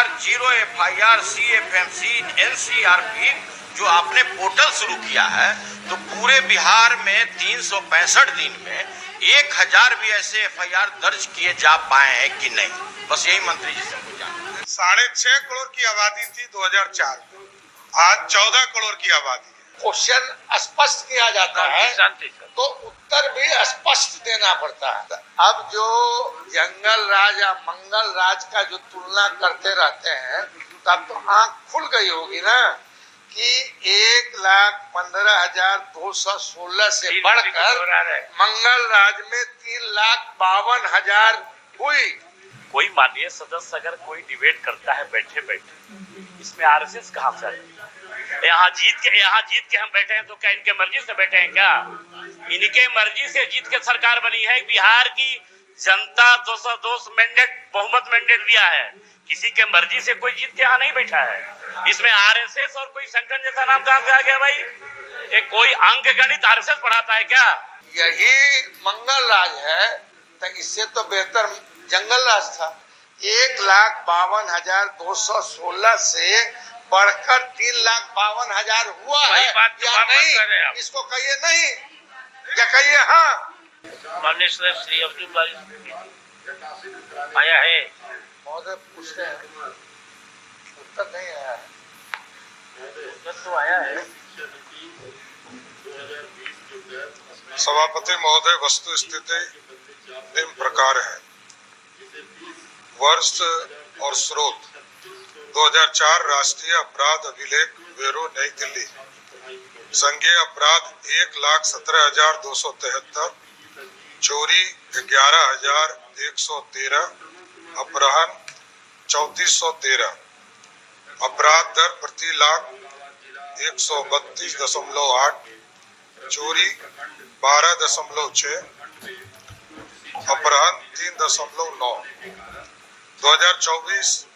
FIR, zero FIR, CFMC, NCRP जो आपने portal शुरू किया है, तो पूरे बिहार में 365 दिन में 1000 भी ऐसे FIR दर्ज किए जा पाए हैं कि नहीं? बस यही मंत्री जी से हमको जानना है। 6.5 करोड़ की आबादी थी 2004 में, आज 14 करोड़ की आबादी है। क्वेश्चन स्पष्ट किया जाता है तो उत्तर भी स्पष्ट देना पड़ता है। अब जो जंगल राज या मंगल राज का जो तुलना करते रहते हैं, तब तो आंख खुल गई होगी ना कि 1,15,216 से बढ़कर मंगल राज में 3,52,000 हुई। कोई माननीय सदस्य अगर कोई डिबेट करता है बैठे बैठे, इसमें RSS कहाँ से? यहाँ जीत के हम बैठे हैं तो क्या इनके मर्जी से बैठे हैं क्या? इनके मर्जी से जीत के सरकार बनी है। बिहार की जनता 202 मैंडेट बहुमत मैंडेट दिया है, किसी के मर्जी से कोई जीत के यहाँ नहीं बैठा है। इसमें RSS और कोई संगठन जैसा नाम कहाँ से आ गया भाई? एक कोई अंक गणित RSS पढ़ाता है क्या? यही मंगल राज है तो इससे तो बेहतर जंगल राज था। 1,52,216 से बढ़कर 3,52,000 हुआ है या नहीं? इसको कहिए नहीं या कहिए हाँ। माननीय सदस्य श्री अब्दुल बारी आया है, महोदय पूछते हैं, उत्तर नहीं आया है। उत्तर तो आया है। सभापति महोदय, वस्तु स्थिति निम्न प्रकार है। वर्ष और स्रोत 2004 राष्ट्रीय अपराध अभिलेख ब्यूरो नई दिल्ली। संज्ञेय अपराध 1,17,273, चोरी 11,113, अपहरण 3,413। अपराध दर प्रति लाख 132.8, चोरी 12.6, अपहरण 3.9। 2024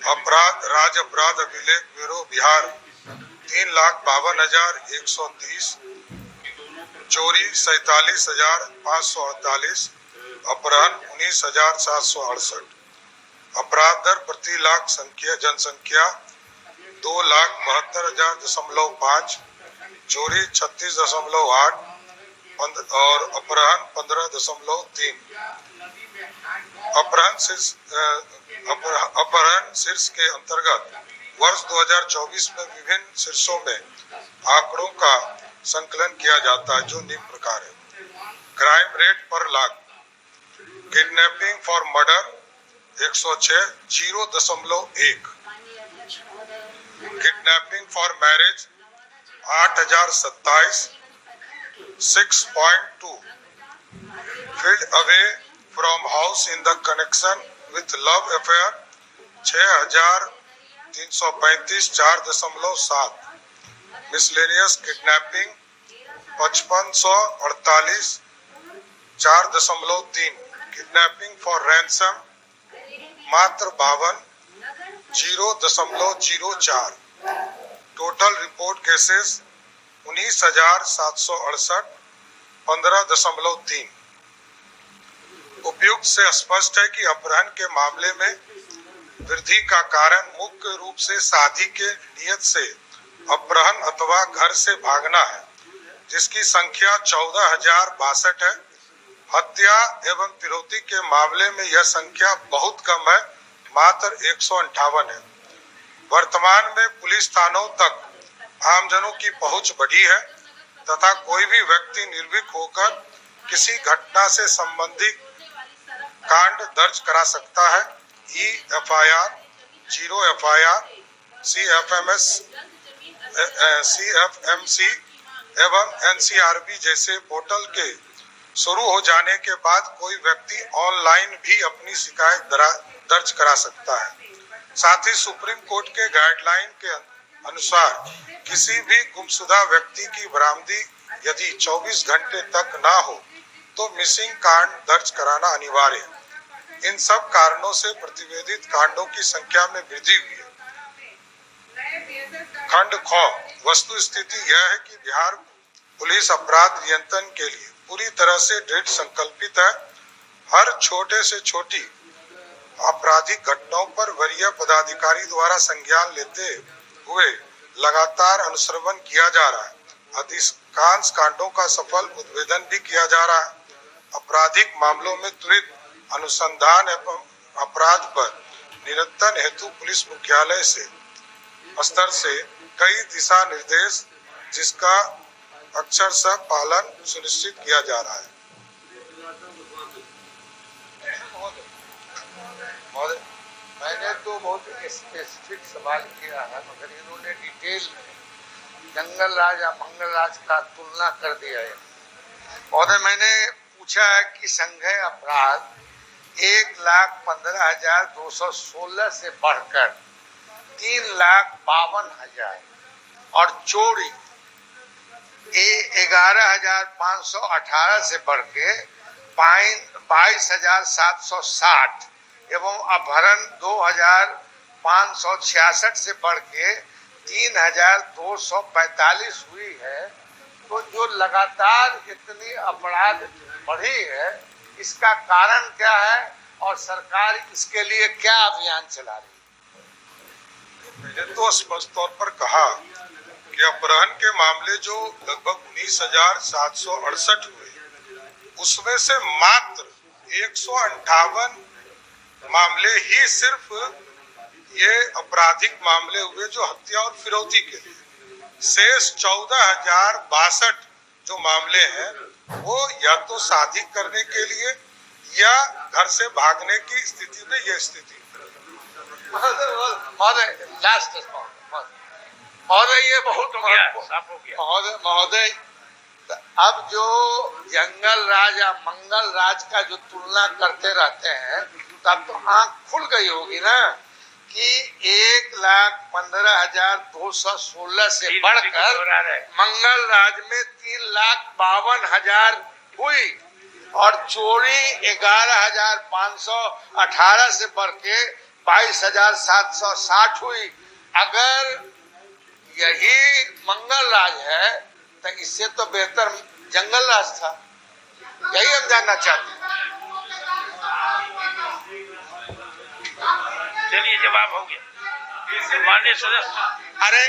राज्य अपराध अभिलेख ब्यूरो बिहार 3,52,130, चोरी 47,548, अपहरण 19,768। अपराध दर प्रति लाख जनसंख्या 2,72,500, चोरी 36.8 और अपहरण 15.3। अपहरण शीर्ष के अंतर्गत वर्ष 2024 में विभिन्न शीर्षों में आंकड़ों का संकलन किया जाता है, जो निम्न प्रकार है। क्राइम रेट पर lakh. Kidnapping for murder 106, 0.1। Kidnapping for marriage 8,027, 6.2। Field away from house in the connection with love affair 6,335, 4.7। Miscellaneous kidnapping 5,548, 4.3। Kidnapping for ransom मात्र 52, 0.04। Total report cases 19,768, 15.3। उपयुक्त से स्पष्ट है कि अपहरण के मामले में वृद्धि का कारण मुख्य रूप से शादी के नियत से अपहरण अथवा घर से भागना है, जिसकी संख्या 14,062 है। हत्या एवं फिरौती के मामले में यह संख्या बहुत कम है, मात्र 158 है। वर्तमान में पुलिस थानों तक आमजनों की पहुंच बढ़ी है तथा कोई भी व्यक्ति निर्भीक होकर किसी घटना से संबंधित कांड दर्ज करा सकता है। FIR, जीरो FIR, CFMC एवं NCRP जैसे पोर्टल के शुरू हो जाने के बाद कोई व्यक्ति ऑनलाइन भी अपनी शिकायत दर्ज करा सकता है। साथ ही सुप्रीम कोर्ट के गाइडलाइन के अनुसार किसी भी गुमशुदा व्यक्ति की बरामदी यदि 24 घंटे तक ना हो तो मिसिंग कांड दर्ज कराना अनिवार्य है। इन सब कारणों से प्रतिवेदित कांडों की संख्या में वृद्धि हुई है। खंड ख। वस्तु स्थिति यह है कि बिहार पुलिस अपराध नियंत्रण के लिए पूरी तरह से दृढ़ संकल्पित है। हर छोटे से छोटी आपराधिक घटनाओं पर वरीय पदाधिकारी द्वारा संज्ञान लेते हुए लगातार अनुश्रवण किया जा रहा है। अधिकांश कांडों का सफल उद्भेदन भी किया जा रहा है। आपराधिक मामलों में त्वरित अनुसंधान एवं अपराध पर नियंत्रण हेतु पुलिस मुख्यालय से स्तर से कई दिशा निर्देश जिसका अक्षरशः पालन सुनिश्चित किया जा रहा है। मैंने तो बहुत स्पेसिफिक सवाल किया है, मगर इन्होंने डिटेल में जंगल राज या मंगल राज का तुलना कर दिया है। महोदय, मैंने पूछा है कि संज्ञेय अपराध 1,15,216 से बढ़कर 3,52,000 और चोरी 11,518 से बढ़ के 22,760 एवं अपहरण 2,566 से बढ़ के 3,245 हुई है। तो जो लगातार इतनी अपराध बढ़ी है, इसका कारण क्या है और सरकार इसके लिए क्या अभियान चला रही है? मैंने तो स्पष्ट तौर पर कहा कि अपहरण के मामले जो लगभग 19,768 हुए, उसमें से मात्र 158 मामले ही सिर्फ ये आपराधिक मामले हुए जो हत्या और फिरौती के लिए। शेष 14,062 जो मामले हैं वो या तो शादी करने के लिए या घर से भागने की स्थिति में ये स्थिति। महोदय, ये बहुत महोदय, अब जो जंगल राज या मंगल राज का जो तुलना करते रहते हैं, तब तो आंख खुल गई होगी ना कि 1,15,216 से बढ़कर मंगल राज में 3,52,000 हुई और चोरी 11,518 से बढ़ के 22,760 हुई। अगर यही मंगल राज है तो इससे तो बेहतर जंगल राज था। यही हम जानना चाहते हैं। चलिए, जवाब हो गया। माननीय सदस्य, अरे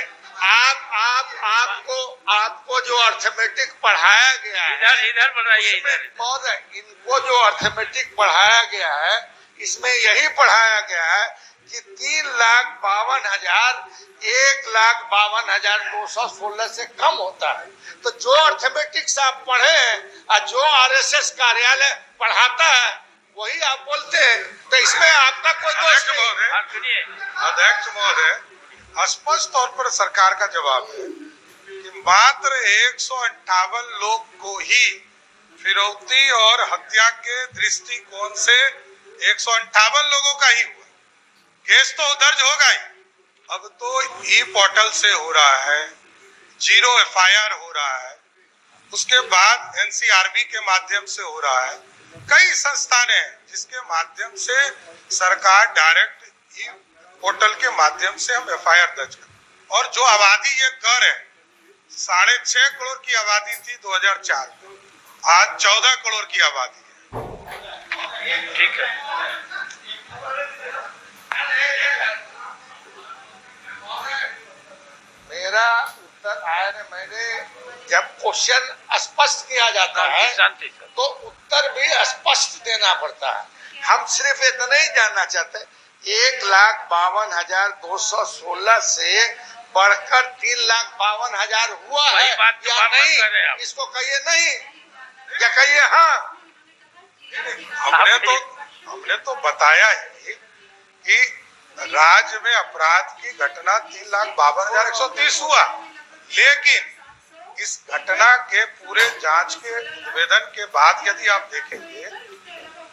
आपको जो अर्थमेटिक पढ़ाया गया है, इधर बनाइए। महोदय, इनको जो अर्थमेटिक पढ़ाया गया है, इसमें यही पढ़ाया गया है कि 3,52,000 1,52,216 से कम होता है। तो जो अर्थमेटिक्स आप पढ़े हैं और जो RSS कार्यालय पढ़ाता है वही आप बोलते हैं, तो इसमें आपका कोई दोष नहीं। अध्यक्ष महोदय, स्पष्ट तौर पर सरकार का जवाब है कि मात्र 158 लोग को ही फिरौती और हत्या के दृष्टिकोण से 158 लोगों का ही हुआ। केस तो दर्ज होगा ही। अब तो ई-पोर्टल से हो रहा है, 0 FIR हो रहा है, उसके बाद NCRB के माध्यम से हो रहा है। कई संस्थान हैं जिसके माध्यम से सरकार डायरेक्ट ई-पोर्टल के माध्यम से हम FIR दर्ज कर। और जो आबादी ये कर है, 6.5 करोड़ की आबादी थी 2004 में, आज 14 करोड़ की आबादी है। ठीक है। मेरा उत्तर आया ने, मैंने जब क्वेश्चन स्पष्ट किया जाता है तो उत्तर भी स्पष्ट देना पड़ता है। हम सिर्फ इतना ही जानना चाहते हैं, 1,52,216 से बढ़कर 3,52,000 हुआ है या नहीं? इसको कहिए नहीं या कहिए हाँ। हमने तो बताया ही कि राज्य में अपराध की घटना 3,52,130 हुआ, लेकिन इस घटना के पूरे जांच के उद्भेदन के बाद यदि आप देखेंगे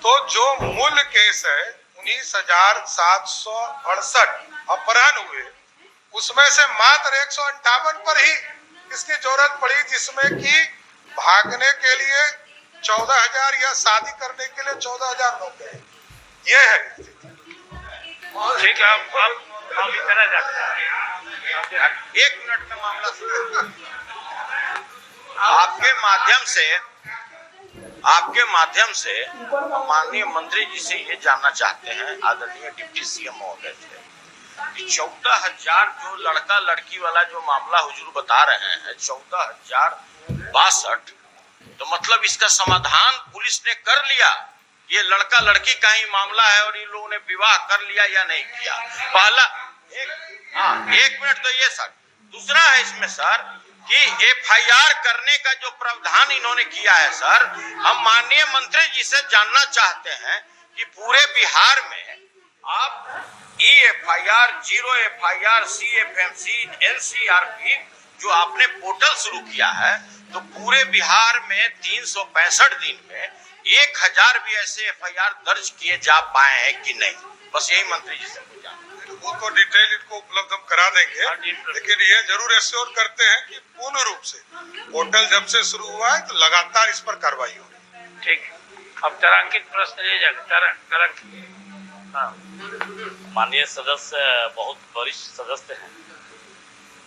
तो जो मूल केस है 19,768 अपहरण हुए, उसमें से मात्र 158 पर ही इसकी जरूरत पड़ी, जिसमें कि भागने के लिए 14,000 या शादी करने के लिए 14,000 लोग गए। ये है। ठीक है, आप इतना जाते हैं। 1 मिनट में मामला आपके माध्यम से आपके माध्यम से हम माननीय मंत्री जी से ये जानना चाहते हैं, आदरणीय डिप्टी सीएम महोदय से, कि 14,000 जो लड़का लड़की वाला जो मामला हुजूर बता रहे हैं, 14,062, तो मतलब इसका समाधान पुलिस ने कर लिया? ये लड़का लड़की का ही मामला है और इन लोगों ने विवाह कर लिया या नहीं किया? पहला एक मिनट तो ये सर। दूसरा है इसमें सर कि एफआईआर करने का जो प्रावधान इन्होंने किया है सर, हम माननीय मंत्री जी से जानना चाहते हैं कि पूरे बिहार में आप EFIR, 0 FIR, CFMC, NCRP जो आपने पोर्टल शुरू किया है, तो पूरे बिहार में 365 दिन में 1000 भी ऐसे FIR दर्ज किए जा पाए हैं कि नहीं? बस यही मंत्री जी से पूछा। वो तो डिटेल इनको उपलब्ध हम करा देंगे, लेकिन ये जरूर एश्योर करते हैं कि पूर्ण रूप से पोर्टल जब से शुरू हुआ है तो लगातार इस पर कार्रवाई हो रही है। ठीक, अब तारांकित प्रश्न ले जाएगा। माननीय सदस्य बहुत वरिष्ठ सदस्य हैं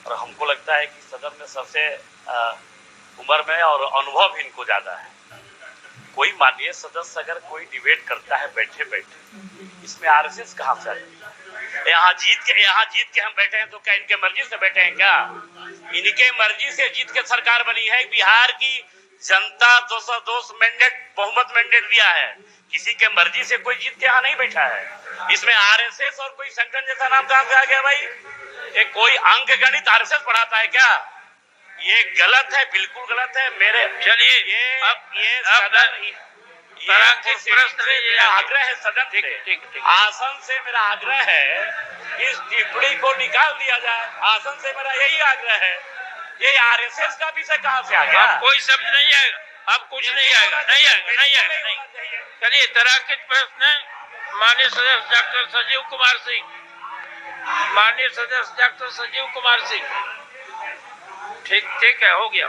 और हमको लगता है कि सदन में सबसे उम्र में और अनुभव इनको ज्यादा है। कोई माननीय सदस्य अगर कोई डिबेट करता है बैठे बैठे, इसमें आरएसएस कहाँ से आती है? यहाँ जीत के हम बैठे हैं तो क्या इनके मर्जी से बैठे हैं क्या? इनके मर्जी से जीत के सरकार बनी है। बिहार की जनता 202 मैंडेट बहुमत मैंडेट दिया है, किसी के मर्जी से कोई जीत के यहाँ नहीं बैठा है। इसमें आरएसएस और कोई संगठन जैसा नाम कहाँ से आ गया भाई? ये कोई अंक गणित आरएसएस पढ़ाता है क्या? ये गलत है, बिल्कुल गलत है। मेरे चलिए मेरा आग्रह है सदन से, आसन से मेरा आग्रह है इस टिप्पणी को निकाल दिया जाए। आसन से मेरा यही आग्रह है। ये आरएसएस का विषय कहाँ से आ गया? अब कोई शब्द नहीं आएगा, अब कुछ नहीं आएगा, नहीं आएगा। चलिए, तारांकित प्रश्न माननीय सदस्य डॉक्टर संजीव कुमार सिंह। माननीय सदस्य डॉक्टर संजीव कुमार सिंह। ठीक है, हो गया।